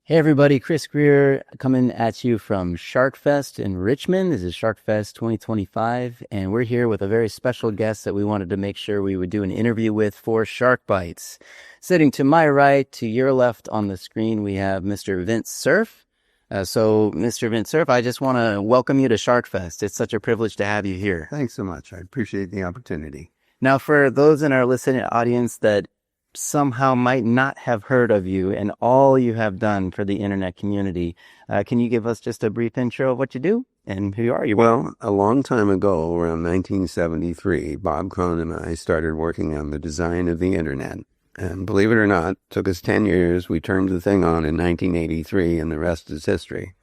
Hey everybody, Chris Greer coming at you from SharkFest in Richmond. This is SharkFest 2025, and we're here with a very special guest that we wanted to make sure we would do an interview with for SharkBytes. Sitting to my right, to your left on the screen, we have Mr. Vint Cerf. Mr. Vint Cerf, I just want to welcome you to SharkFest. It's such a privilege to have you here. Thanks so much. I appreciate the opportunity. Now, for those in our listening audience that somehow might not have heard of you and all you have done for the internet community, can you give us just a brief intro of what you do and who are you? Well, a long time ago, around 1973, Bob Krohn and I started working on the design of the internet. And believe it or not, it took us 10 years. We turned the thing on in 1983, and the rest is history.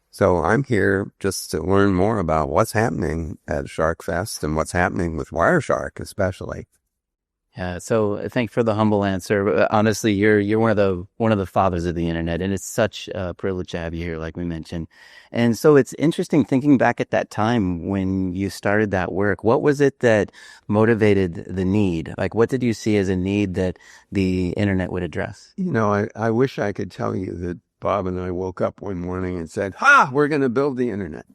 So I'm here just to learn more about what's happening at SharkFest and what's happening with Wireshark, especially. Yeah, so thank you for the humble answer. Honestly, you're one of the fathers of the internet, and it's such a privilege to have you here, like we mentioned. And so it's interesting thinking back at that time when you started that work. What was it that motivated the need? Like, what did you see as a need that the internet would address? You know, I wish I could tell you that Bob and I woke up one morning and said, "Ha, we're going to build the internet."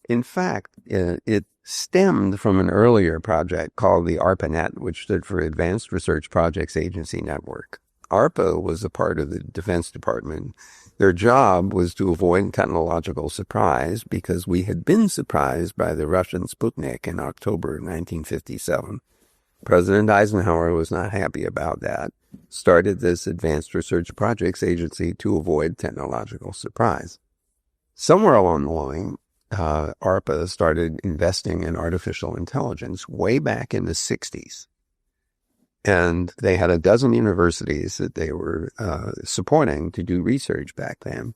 In fact, it stemmed from an earlier project called the ARPANET, which stood for Advanced Research Projects Agency Network. ARPA was a part of the Defense Department. Their job was to avoid technological surprise because we had been surprised by the Russian Sputnik in October 1957. President Eisenhower was not happy about that, started this Advanced Research Projects Agency to avoid technological surprise. Somewhere along the line, ARPA started investing in artificial intelligence way back in the 60s. And they had a dozen universities that they were supporting to do research back then.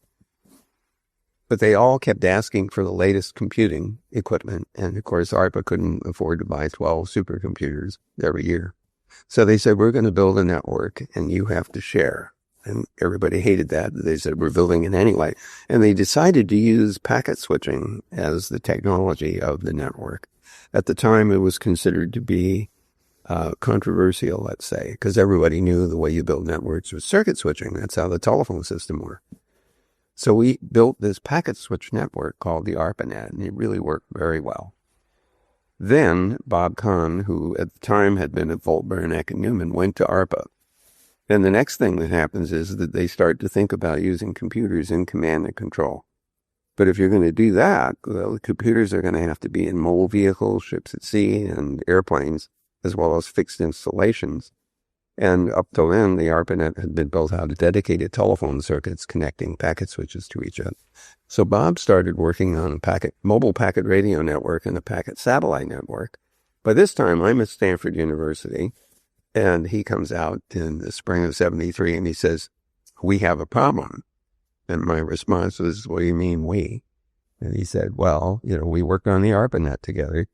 But they all kept asking for the latest computing equipment. And of course, ARPA couldn't afford to buy 12 supercomputers every year. So they said, we're going to build a network and you have to share. And everybody hated that. They said, we're building it anyway. And they decided to use packet switching as the technology of the network. At the time, it was considered to be controversial, let's say, because everybody knew the way you build networks was circuit switching. That's how the telephone system worked. So we built this packet switch network called the ARPANET, and it really worked very well. Then Bob Kahn, who at the time had been at Volt, Beranek, and Newman, went to ARPA. And the next thing that happens is that they start to think about using computers in command and control. But if you're going to do that, well, the computers are going to have to be in mobile vehicles, ships at sea, and airplanes, as well as fixed installations. And up till then, the ARPANET had been built out of dedicated telephone circuits connecting packet switches to each other. So Bob started working on a mobile packet radio network and a packet satellite network. By this time, I'm at Stanford University. And he comes out in the spring of 73 and he says, we have a problem. And my response was, what do you mean we? And he said, well, we worked on the ARPANET together.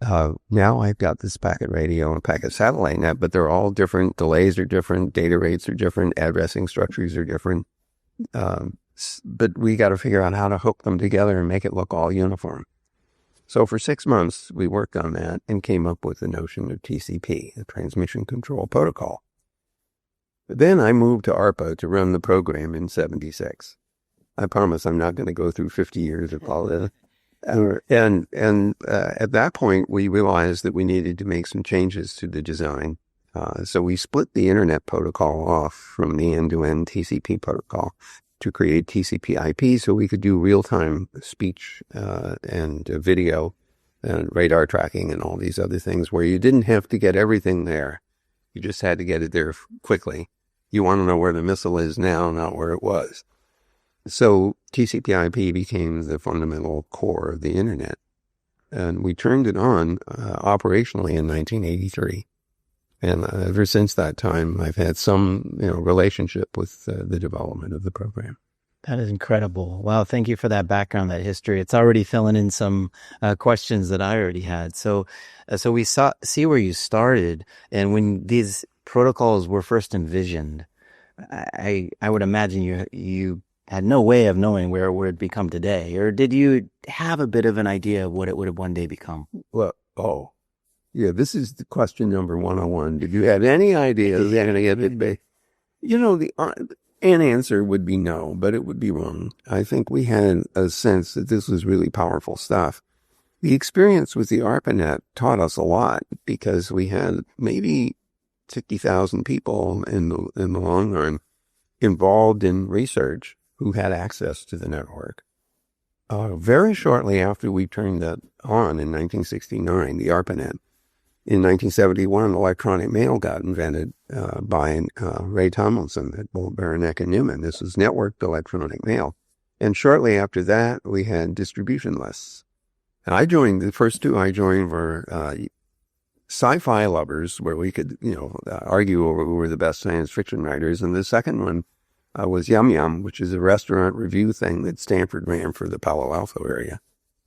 Now I've got this packet radio and packet satellite net, but they're all different. Delays are different. Data rates are different. Addressing structures are different. But we got to figure out how to hook them together and make it look all uniform. So for 6 months, we worked on that and came up with the notion of TCP, the Transmission Control Protocol. But then I moved to ARPA to run the program in 76. I promise I'm not going to go through 50 years of all this. And at that point, we realized that we needed to make some changes to the design. So we split the Internet protocol off from the end-to-end TCP protocol to create TCP/IP so we could do real-time speech and video and radar tracking and all these other things where you didn't have to get everything there. You just had to get it there quickly. You want to know where the missile is now, not where it was. So TCP/IP became the fundamental core of the Internet. And we turned it on operationally in 1983. And ever since that time, I've had some, relationship with the development of the program. That is incredible. Wow. Thank you for that background, that history. It's already filling in some questions that I already had. So we see where you started. And when these protocols were first envisioned, I would imagine you had no way of knowing where it would become today. Or did you have a bit of an idea of what it would have one day become? Well, yeah, this is the question number 101. Did you have any idea that it would be? An answer would be no, but it would be wrong. I think we had a sense that this was really powerful stuff. The experience with the ARPANET taught us a lot because we had maybe 50,000 people in the long run involved in research who had access to the network. Very shortly after we turned that on in 1969, the ARPANET, in 1971, electronic mail got invented by Ray Tomlinson at Baranek and Newman. This was networked electronic mail. And shortly after that, we had distribution lists. And I joined, the first two I joined were sci-fi lovers, where we could, argue over who were the best science fiction writers. And the second one was Yum Yum, which is a restaurant review thing that Stanford ran for the Palo Alto area.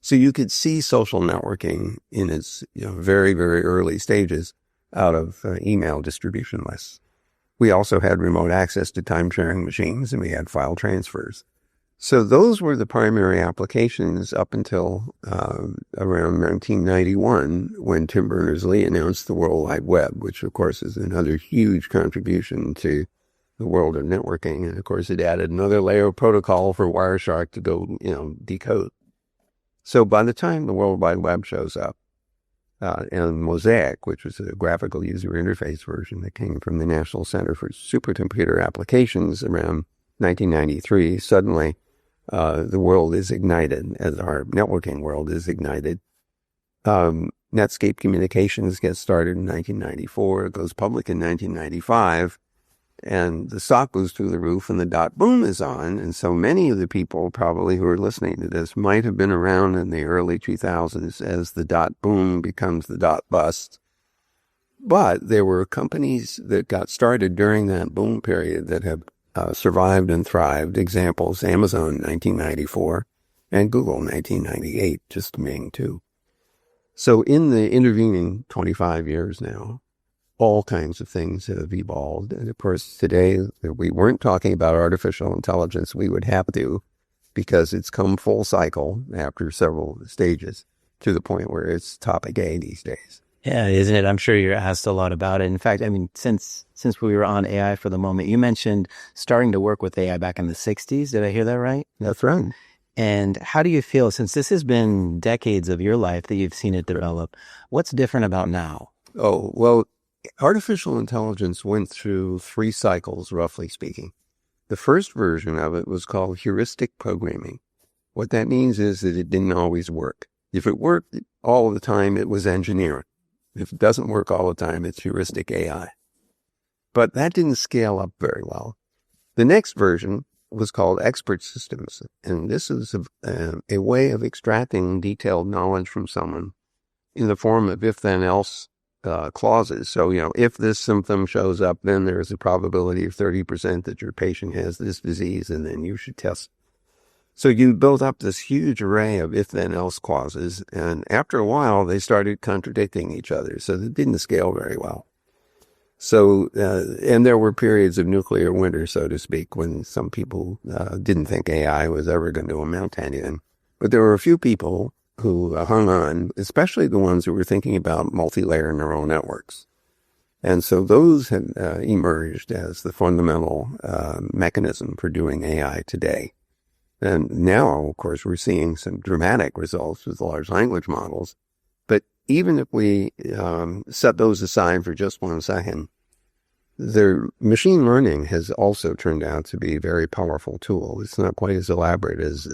So you could see social networking in its very, very early stages out of email distribution lists. We also had remote access to time-sharing machines, and we had file transfers. So those were the primary applications up until around 1991, when Tim Berners-Lee announced the World Wide Web, which, of course, is another huge contribution to the world of networking. And, of course, it added another layer of protocol for Wireshark to go, decode. So by the time the World Wide Web shows up, and Mosaic, which was a graphical user interface version that came from the National Center for Supercomputer Applications around 1993, suddenly the world is ignited, as our networking world is ignited. Netscape Communications gets started in 1994. It goes public in 1995. And the stock goes through the roof and the dot boom is on. And so many of the people probably who are listening to this might have been around in the early 2000s as the dot boom becomes the dot bust. But there were companies that got started during that boom period that have survived and thrived. Examples, Amazon 1994 and Google 1998, just to name two. So in the intervening 25 years now, all kinds of things have evolved. And of course, today, if we weren't talking about artificial intelligence, we would have to, because it's come full cycle after several stages to the point where it's topic A these days. Yeah, isn't it? I'm sure you're asked a lot about it. In fact, since we were on AI for the moment, you mentioned starting to work with AI back in the 60s. Did I hear that right? That's right. And how do you feel, since this has been decades of your life that you've seen it develop, what's different about now? Oh, well, artificial intelligence went through 3 cycles, roughly speaking. The first version of it was called heuristic programming. What that means is that it didn't always work. If it worked all the time, it was engineering. If it doesn't work all the time, it's heuristic AI. But that didn't scale up very well. The next version was called expert systems. And this is a way of extracting detailed knowledge from someone in the form of if-then-else clauses. So, if this symptom shows up, then there's a probability of 30% that your patient has this disease, and then you should test. So you built up this huge array of if-then-else clauses, and after a while, they started contradicting each other, so it didn't scale very well. So, and there were periods of nuclear winter, so to speak, when some people didn't think AI was ever going to amount to anything. But there were a few people who hung on, especially the ones who were thinking about multi-layer neural networks. And so those have emerged as the fundamental mechanism for doing AI today. And now, of course, we're seeing some dramatic results with large language models. But even if we set those aside for just 1 second, the machine learning has also turned out to be a very powerful tool. It's not quite as elaborate as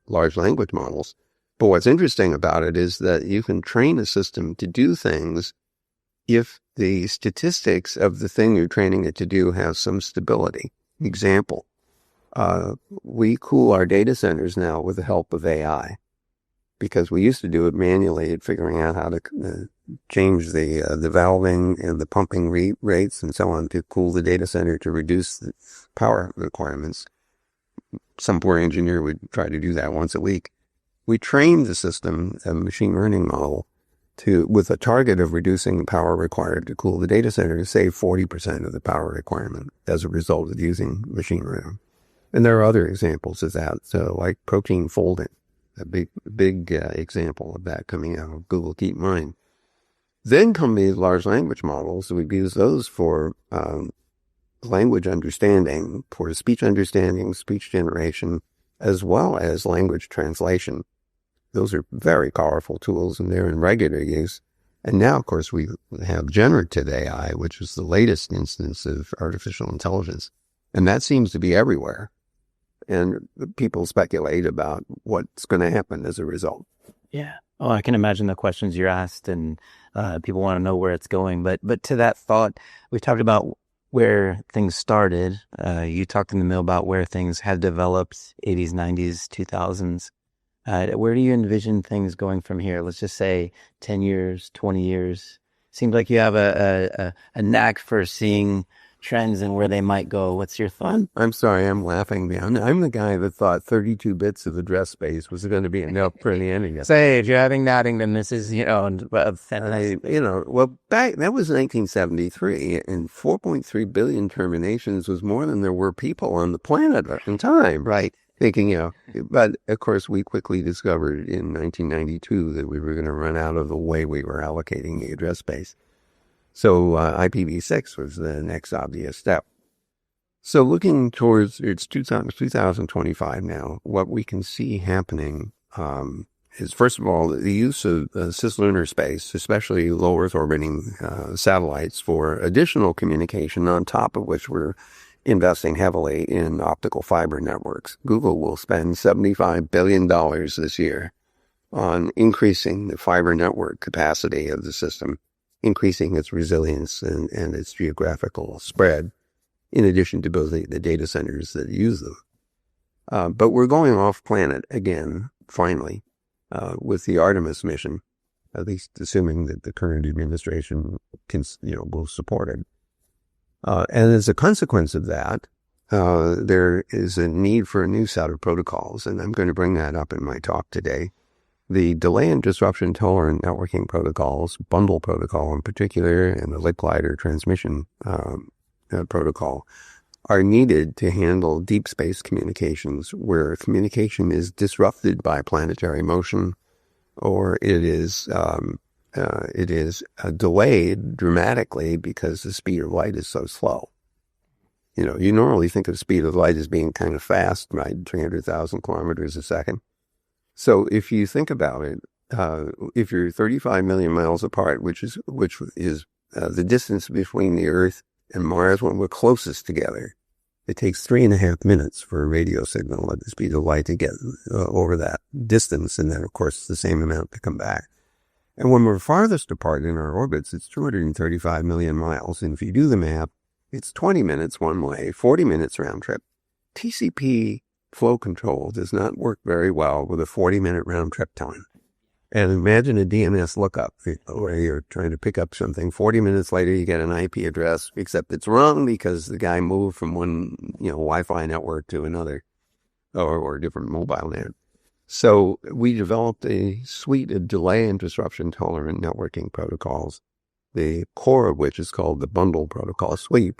large language models. But what's interesting about it is that you can train a system to do things if the statistics of the thing you're training it to do have some stability. Example, we cool our data centers now with the help of AI, because we used to do it manually at figuring out how to change the valving and the pumping rates and so on to cool the data center to reduce the power requirements. Some poor engineer would try to do that once a week. We trained the system, a machine learning model, with a target of reducing the power required to cool the data center to save 40% of the power requirement as a result of using machine learning. And there are other examples of that, so like protein folding, a big example of that coming out of Google DeepMind. Then come these large language models. We've used those for language understanding, for speech understanding, speech generation, as well as language translation. Those are very powerful tools, and they're in regular use. And now, of course, we have generative AI, which is the latest instance of artificial intelligence. And that seems to be everywhere. And people speculate about what's going to happen as a result. Yeah. Oh, I can imagine the questions you're asked, and people want to know where it's going. But to that thought, we talked about where things started. You talked in the middle about where things have developed, 80s, 90s, 2000s. Where do you envision things going from here? Let's just say 10 years, 20 years. Seems like you have a knack for seeing trends and where they might go. What's your thought? I'm sorry, I'm laughing. I'm the guy that thought 32 bits of address space was going to be enough for the ending. Say, if you're having nodding, then this is, well, back, that was 1973, and 4.3 billion terminations was more than there were people on the planet in time. Right. Thinking, but of course we quickly discovered in 1992 that we were going to run out of the way we were allocating the address space. So IPv6 was the next obvious step. So looking towards, it's 2025 now, what we can see happening is, first of all, the use of cislunar space, especially low Earth orbiting satellites, for additional communication, on top of which we're investing heavily in optical fiber networks. Google will spend $75 billion this year on increasing the fiber network capacity of the system, increasing its resilience and its geographical spread, in addition to building the data centers that use them. But we're going off planet again, finally, with the Artemis mission, at least assuming that the current administration will support it. And as a consequence of that, there is a need for a new set of protocols, and I'm going to bring that up in my talk today. The delay and disruption tolerant networking protocols, bundle protocol in particular, and the Licklider transmission protocol, are needed to handle deep space communications where communication is disrupted by planetary motion, or it is delayed dramatically because the speed of light is so slow. You normally think of speed of light as being kind of fast, right? 300,000 kilometers a second. So if you think about it, if you're 35 million miles apart, which is the distance between the Earth and Mars when we're closest together, it takes 3.5 minutes for a radio signal at the speed of light to get over that distance, and then, of course, the same amount to come back. And when we're farthest apart in our orbits, it's 235 million miles. And if you do the math, it's 20 minutes one way, 40 minutes round trip. TCP flow control does not work very well with a 40-minute round trip time. And imagine a DNS lookup where you're trying to pick up something. 40 minutes later, you get an IP address, except it's wrong because the guy moved from one, Wi-Fi network to another, or a different mobile net. So we developed a suite of delay and disruption tolerant networking protocols, the core of which is called the Bundle Protocol Suite.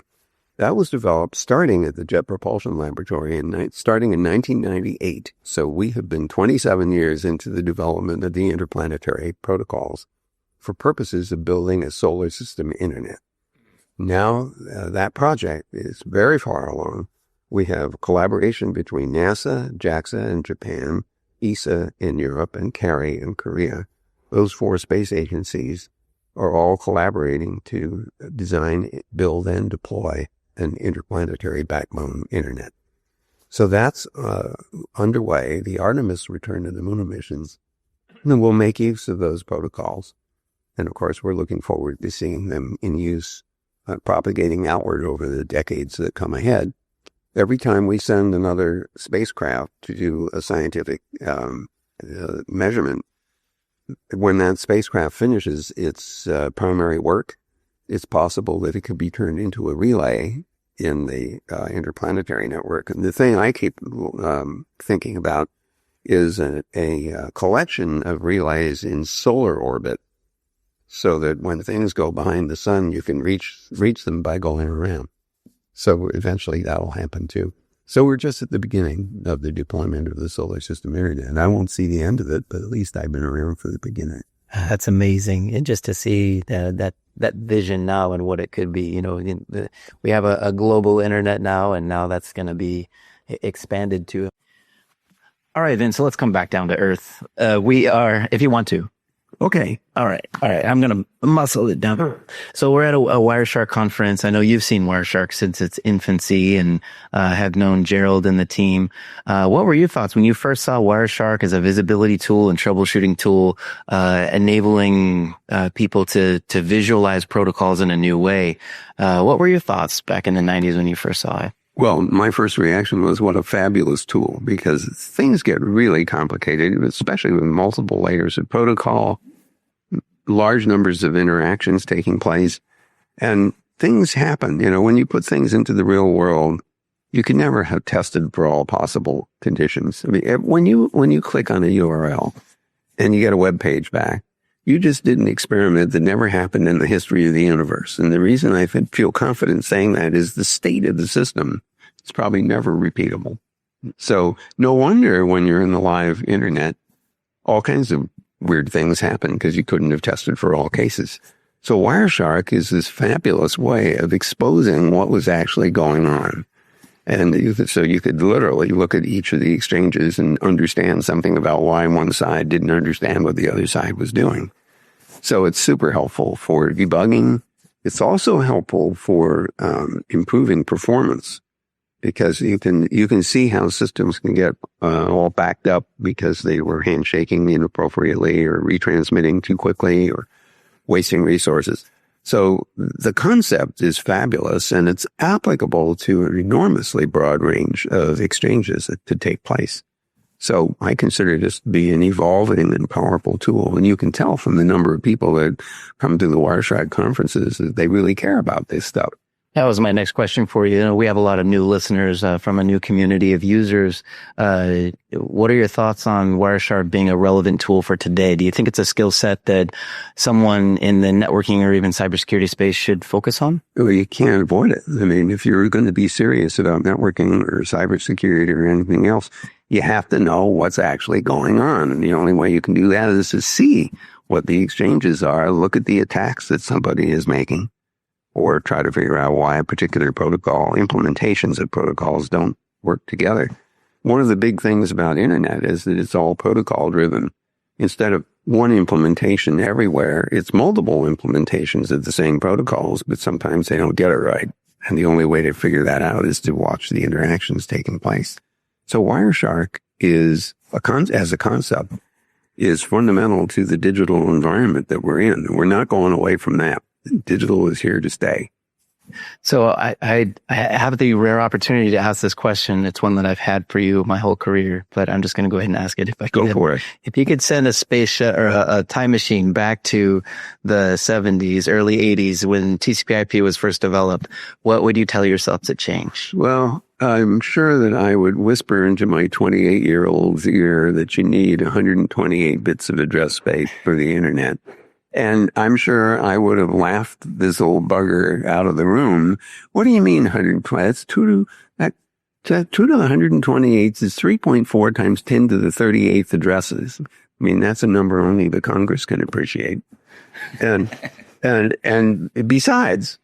That was developed starting at the Jet Propulsion Laboratory starting in 1998. So we have been 27 years into the development of the interplanetary protocols for purposes of building a solar system internet. Now that project is very far along. We have collaboration between NASA, JAXA in Japan, ESA in Europe, and CARI in Korea. Those 4 space agencies are all collaborating to design, build, and deploy an interplanetary backbone internet. So that's underway. The Artemis return to the moon missions, and we'll make use of those protocols. And of course, we're looking forward to seeing them in use, propagating outward over the decades that come ahead. Every time we send another spacecraft to do a scientific measurement, when that spacecraft finishes its primary work, it's possible that it could be turned into a relay in the interplanetary network. And the thing I keep thinking about is a collection of relays in solar orbit, so that when things go behind the sun, you can reach them by going around. So eventually that'll happen too. So we're just at the beginning of the deployment of the solar system internet. And I won't see the end of it, but at least I've been around for the beginning. That's amazing. And just to see that that vision now and what it could be. We have a global internet now, and now that's going to be expanded to. All right, Vince, so let's come back down to earth. We are, if you want to. Okay. All right. I'm going to muscle it down. So we're at a Wireshark conference. I know you've seen Wireshark since its infancy and have known Gerald and the team. What were your thoughts when you first saw Wireshark as a visibility tool and troubleshooting tool, enabling people to visualize protocols in a new way? What were your thoughts back in the 90s when you first saw it? Well, my first reaction was, what a fabulous tool, because things get really complicated, especially with multiple layers of protocol, large numbers of interactions taking place, and things happen. When you put things into the real world, you can never have tested for all possible conditions. I mean, when you click on a URL and you get a web page back, you just did an experiment that never happened in the history of the universe. And the reason I feel confident saying that is the state of the system is probably never repeatable. So no wonder when you're in the live internet, all kinds of weird things happen because you couldn't have tested for all cases. So Wireshark is this fabulous way of exposing what was actually going on. And so you could literally look at each of the exchanges and understand something about why one side didn't understand what the other side was doing. So it's super helpful for debugging. It's also helpful for improving performance, because you can see how systems can get all backed up because they were handshaking inappropriately or retransmitting too quickly or wasting resources. So the concept is fabulous, and it's applicable to an enormously broad range of exchanges to take place. So I consider this to be an evolving and powerful tool. And you can tell from the number of people that come to the Wireshark conferences that they really care about this stuff. That was my next question for you. We have a lot of new listeners from a new community of users. What are your thoughts on Wireshark being a relevant tool for today? Do you think it's a skill set that someone in the networking or even cybersecurity space should focus on? Well, you can't avoid it. I mean, if you're going to be serious about networking or cybersecurity or anything else, you have to know what's actually going on. And the only way you can do that is to see what the exchanges are, look at the attacks that somebody is making, or try to figure out why a particular protocol, implementations of protocols don't work together. One of the big things about internet is that it's all protocol driven. Instead of one implementation everywhere, it's multiple implementations of the same protocols, but sometimes they don't get it right. And the only way to figure that out is to watch the interactions taking place. So Wireshark is, as a concept, is fundamental to the digital environment that we're in. We're not going away from that. Digital is here to stay. So I have the rare opportunity to ask this question. It's one that I've had for you my whole career, but I'm just going to go ahead and ask it. If I could, go for it. If you could send a space or a time machine back to the 70s, early 80s, when TCP/IP was first developed, what would you tell yourself to change? Well, I'm sure that I would whisper into my 28-year-old's ear that you need 128 bits of address space for the internet. And I'm sure I would have laughed this old bugger out of the room. What do you mean 120? That's 2 to the 128 is 3.4 times 10 to the 38th addresses. I mean, that's a number only the Congress can appreciate. And besides,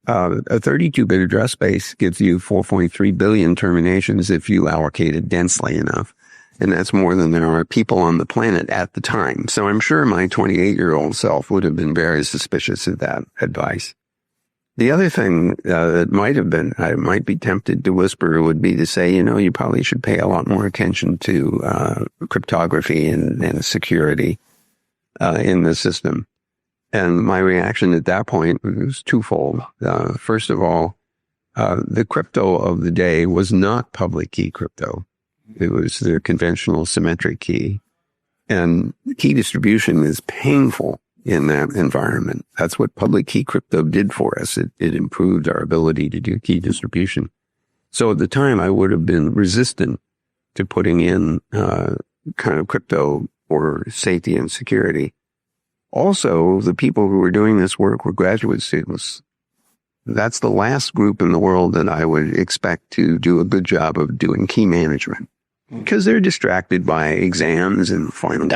a 32-bit address space gives you 4.3 billion terminations if you allocate it densely enough. And that's more than there are people on the planet at the time. So I'm sure my 28-year-old self would have been very suspicious of that advice. The other thing that I might be tempted to whisper would be to say, you probably should pay a lot more attention to cryptography and security in the system. And my reaction at that point was twofold. First of all, the crypto of the day was not public key crypto. It was the conventional symmetric key. And key distribution is painful in that environment. That's what public key crypto did for us. It improved our ability to do key distribution. So at the time, I would have been resistant to putting in kind of crypto for safety and security. Also, the people who were doing this work were graduate students. That's the last group in the world that I would expect to do a good job of doing key management, because they're distracted by exams and final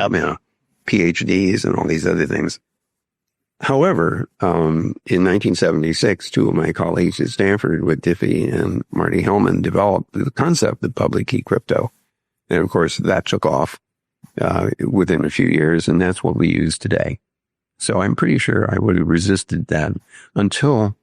PhDs and all these other things. However, in 1976, two of my colleagues at Stanford with Diffie and Marty Hellman developed the concept of public key crypto. And of course, that took off within a few years, and that's what we use today. So I'm pretty sure I would have resisted that until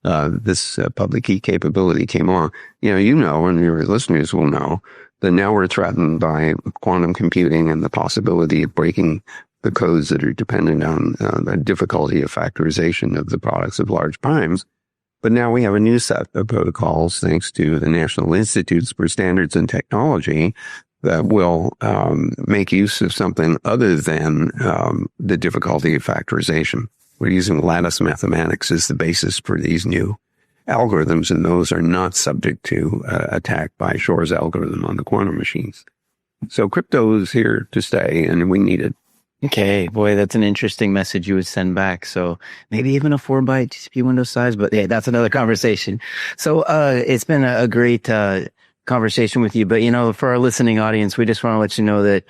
this public key capability came along. And your listeners will know that now we're threatened by quantum computing and the possibility of breaking the codes that are dependent on the difficulty of factorization of the products of large primes. But now we have a new set of protocols, thanks to the National Institutes for Standards and Technology, that will make use of something other than the difficulty of factorization. We're using lattice mathematics as the basis for these new algorithms, and those are not subject to attack by Shor's algorithm on the quantum machines. So crypto is here to stay, and we need it. Okay, boy, that's an interesting message you would send back. So maybe even a 4-byte TCP window size, but yeah, that's another conversation. So it's been a great conversation with you. But, for our listening audience, we just want to let you know that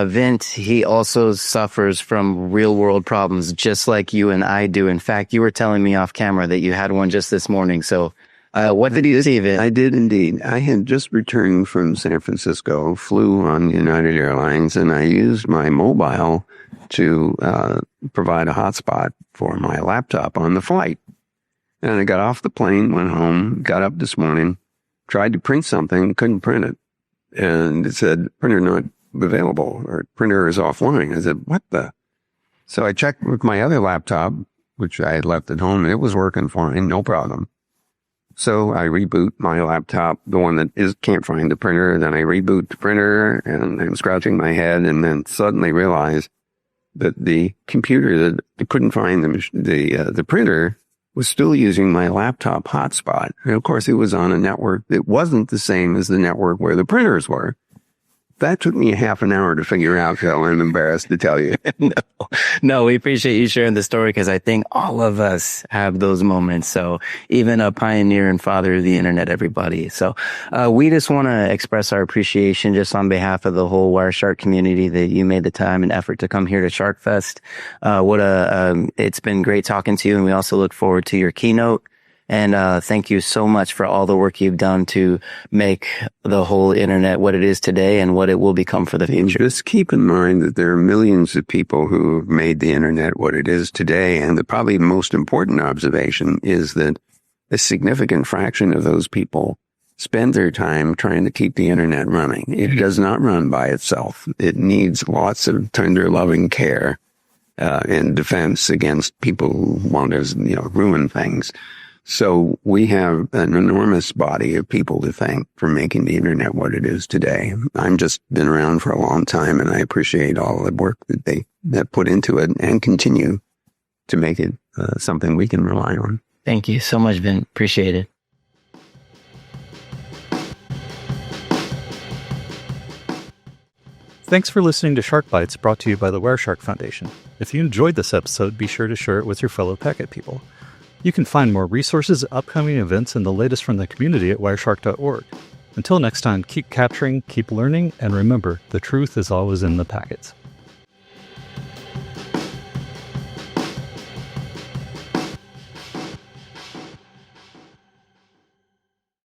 Vint, he also suffers from real world problems, just like you and I do. In fact, you were telling me off camera that you had one just this morning. So what did you see, Vint? I did indeed. I had just returned from San Francisco, flew on United Airlines, and I used my mobile to provide a hotspot for my laptop on the flight. And I got off the plane, went home, got up this morning, tried to print something, couldn't print it. And it said, printer not available, or printer is offline. I said, what the? So I checked with my other laptop, which I had left at home, and it was working fine, no problem. So I reboot my laptop, the one that can't find the printer, and then I reboot the printer, and I'm scratching my head, and then suddenly realize that the computer that couldn't find the printer was still using my laptop hotspot. And of course, it was on a network that wasn't the same as the network where the printers were. That took me a half an hour to figure out, Phil. I'm embarrassed to tell you. No, we appreciate you sharing the story, because I think all of us have those moments. So even a pioneer and father of the internet, everybody. So we just want to express our appreciation just on behalf of the whole Wireshark community that you made the time and effort to come here to SharkFest. It's been great talking to you, and we also look forward to your keynote. And thank you so much for all the work you've done to make the whole internet what it is today and what it will become for the future. Just keep in mind that there are millions of people who have made the internet what it is today. And the probably most important observation is that a significant fraction of those people spend their time trying to keep the internet running. It does not run by itself. It needs lots of tender, loving care and defense against people who want to, ruin things. So we have an enormous body of people to thank for making the internet what it is today. I'm just been around for a long time, and I appreciate all the work that put into it and continue to make it something we can rely on. Thank you so much, Vint. Appreciate it. Thanks for listening to SharkBytes, brought to you by the Wireshark Foundation. If you enjoyed this episode, be sure to share it with your fellow Packet people. You can find more resources, upcoming events, and the latest from the community at wireshark.org. Until next time, keep capturing, keep learning, and remember, the truth is always in the packets.